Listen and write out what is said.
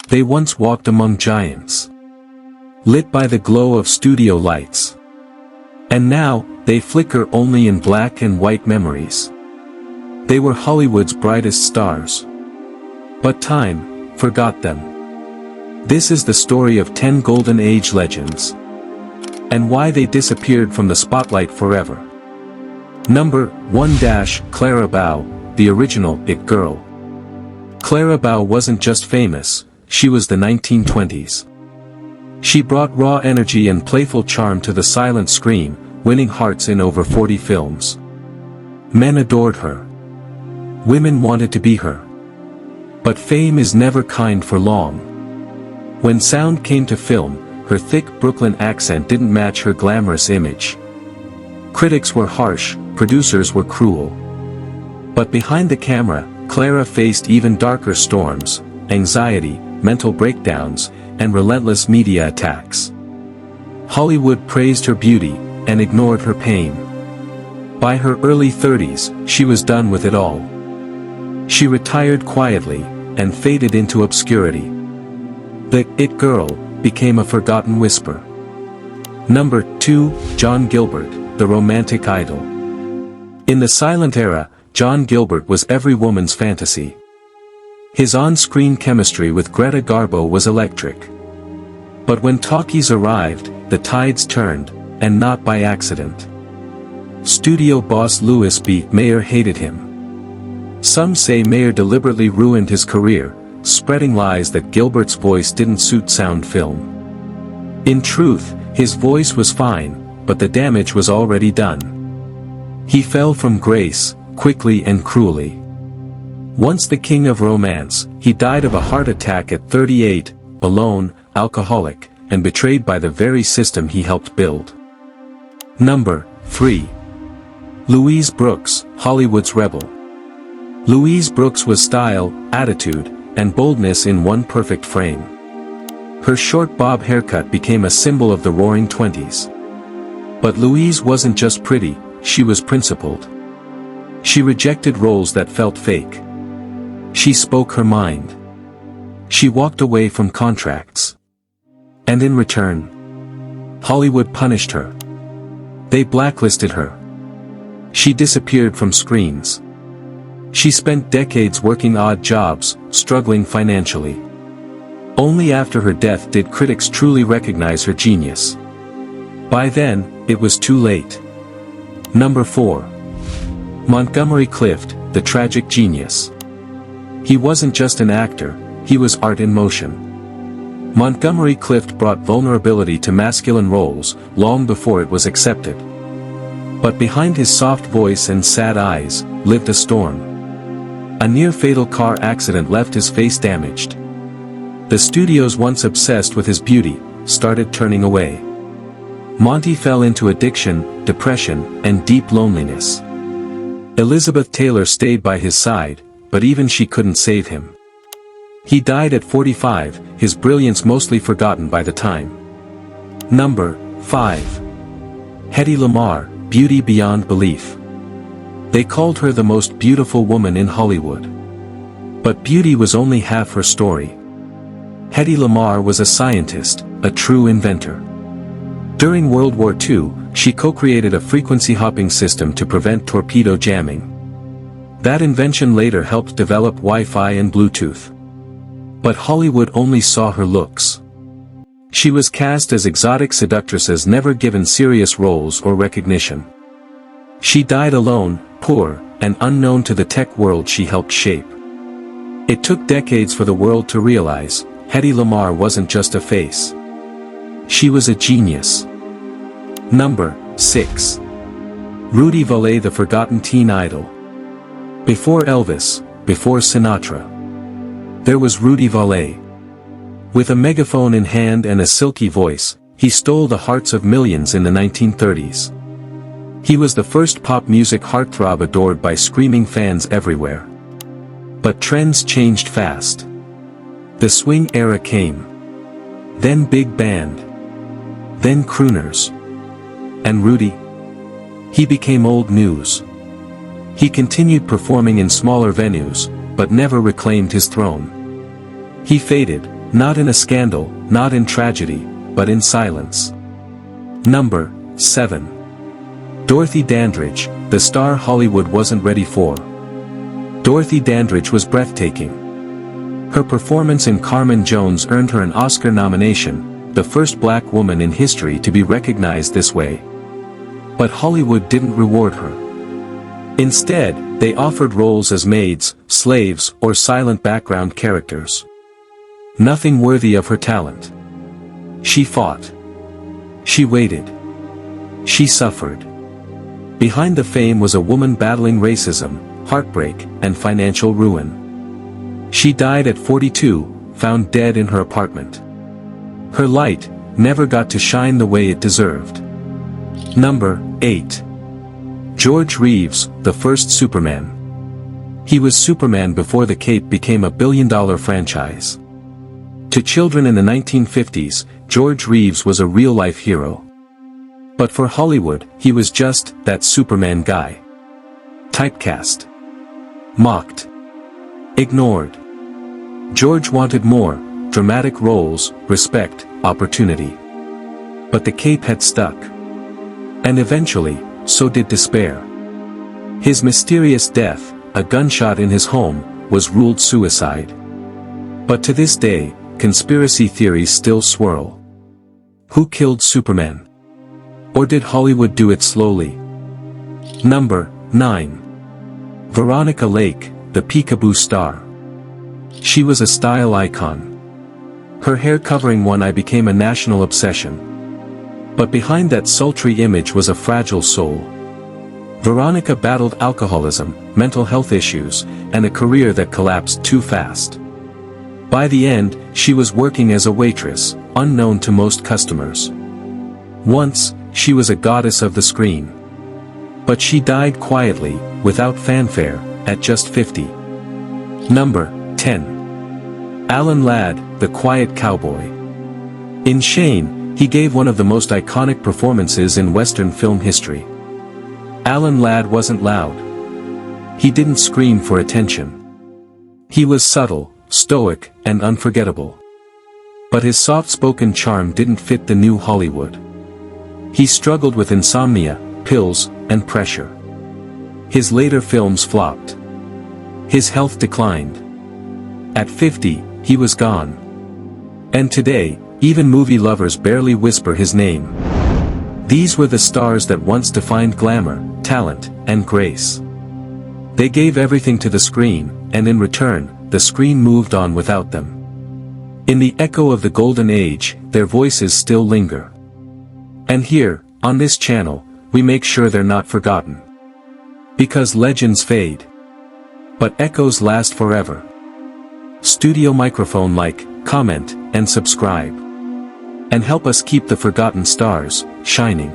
They once walked among giants, lit by the glow of studio lights. And now, they flicker only in black and white memories. They were Hollywood's brightest stars. But time forgot them. This is the story of 10 Golden Age legends, and why they disappeared from the spotlight forever. Number 1. Clara Bow, the original It Girl. Clara Bow wasn't just famous, she was the 1920s. She brought raw energy and playful charm to the silent screen, winning hearts in over 40 films. Men adored her. Women wanted to be her. But fame is never kind for long. When sound came to film, her thick Brooklyn accent didn't match her glamorous image. Critics were harsh, producers were cruel. But behind the camera, Clara faced even darker storms: anxiety, mental breakdowns, and relentless media attacks. Hollywood praised her beauty, and ignored her pain. By her early 30s, she was done with it all. She retired quietly, and faded into obscurity. The It Girl became a forgotten whisper. Number 2. John Gilbert, the romantic idol. In the silent era, John Gilbert was every woman's fantasy. His on-screen chemistry with Greta Garbo was electric. But when talkies arrived, the tides turned, and not by accident. Studio boss Louis Mayer hated him. Some say Mayer deliberately ruined his career, spreading lies that Gilbert's voice didn't suit sound film. In truth, his voice was fine, but the damage was already done. He fell from grace, quickly and cruelly. Once the king of romance, he died of a heart attack at 38, alone, alcoholic, and betrayed by the very system he helped build. Number 3. Louise Brooks, Hollywood's rebel. Louise Brooks was style, attitude, and boldness in one perfect frame. Her short bob haircut became a symbol of the roaring 20s. But Louise wasn't just pretty, she was principled. She rejected roles that felt fake. She spoke her mind. She walked away from contracts. And in return, Hollywood punished her. They blacklisted her. She disappeared from screens. She spent decades working odd jobs, struggling financially. Only after her death did critics truly recognize her genius. By then, it was too late. Number 4. Montgomery Clift, the tragic genius. He wasn't just an actor, he was art in motion. Montgomery Clift brought vulnerability to masculine roles, long before it was accepted. But behind his soft voice and sad eyes, lived a storm. A near-fatal car accident left his face damaged. The studios once obsessed with his beauty, started turning away. Monty fell into addiction, depression, and deep loneliness. Elizabeth Taylor stayed by his side, but even she couldn't save him. He died at 45, his brilliance mostly forgotten by the time. Number 5. Hedy Lamarr, beauty beyond belief. They called her the most beautiful woman in Hollywood. But beauty was only half her story. Hedy Lamarr was a scientist, a true inventor. During World War II, she co-created a frequency-hopping system to prevent torpedo jamming. That invention later helped develop Wi-Fi and Bluetooth. But Hollywood only saw her looks. She was cast as exotic seductresses never given serious roles or recognition. She died alone, poor, and unknown to the tech world she helped shape. It took decades for the world to realize, Hedy Lamarr wasn't just a face. She was a genius. Number 6. Rudy Vallée, the forgotten teen idol. Before Elvis, before Sinatra, there was Rudy Vallée. With a megaphone in hand and a silky voice, he stole the hearts of millions in the 1930s. He was the first pop music heartthrob adored by screaming fans everywhere. But trends changed fast. The swing era came. Then big band. Then crooners. And Rudy? He became old news. He continued performing in smaller venues, but never reclaimed his throne. He faded, Not in a scandal, not in tragedy, but in silence. Number 7. Dorothy Dandridge, the star Hollywood wasn't ready for. Dorothy Dandridge was breathtaking. Her performance in Carmen Jones earned her an Oscar nomination, the first black woman in history to be recognized this way. But Hollywood didn't reward her. Instead, they offered roles as maids, slaves, or silent background characters. Nothing worthy of her talent. She fought. She waited. She suffered. Behind the fame was a woman battling racism, heartbreak, and financial ruin. She died at 42, found dead in her apartment. Her light never got to shine the way it deserved. Number 8. George Reeves, the first Superman. He was Superman before the cape became a billion-dollar franchise. To children in the 1950s, George Reeves was a real-life hero. But for Hollywood, he was just that Superman guy. Typecast. Mocked. Ignored. George wanted more, dramatic roles, respect, opportunity. But the cape had stuck. And eventually, so did despair. His mysterious death, a gunshot in his home, was ruled suicide. But to this day, conspiracy theories still swirl. Who killed Superman? Or did Hollywood do it slowly? Number 9. Veronica Lake, the peekaboo star. She was a style icon. Her hair covering one eye became a national obsession. But behind that sultry image was a fragile soul. Veronica battled alcoholism, mental health issues, and a career that collapsed too fast. By the end, she was working as a waitress, unknown to most customers. Once, she was a goddess of the screen. But she died quietly, without fanfare, at just 50. Number 10. Alan Ladd, the quiet cowboy. In Shane, he gave one of the most iconic performances in Western film history. Alan Ladd wasn't loud. He didn't scream for attention. He was subtle, stoic, and unforgettable. But his soft-spoken charm didn't fit the new Hollywood. He struggled with insomnia, pills, and pressure. His later films flopped. His health declined. At 50, he was gone. And today, even movie lovers barely whisper his name. These were the stars that once defined glamour, talent, and grace. They gave everything to the screen, and in return, the screen moved on without them. In the echo of the golden age, their voices still linger. And here, on this channel, we make sure they're not forgotten. Because legends fade. But echoes last forever. Studio microphone, like, comment, and subscribe. And help us keep the forgotten stars shining.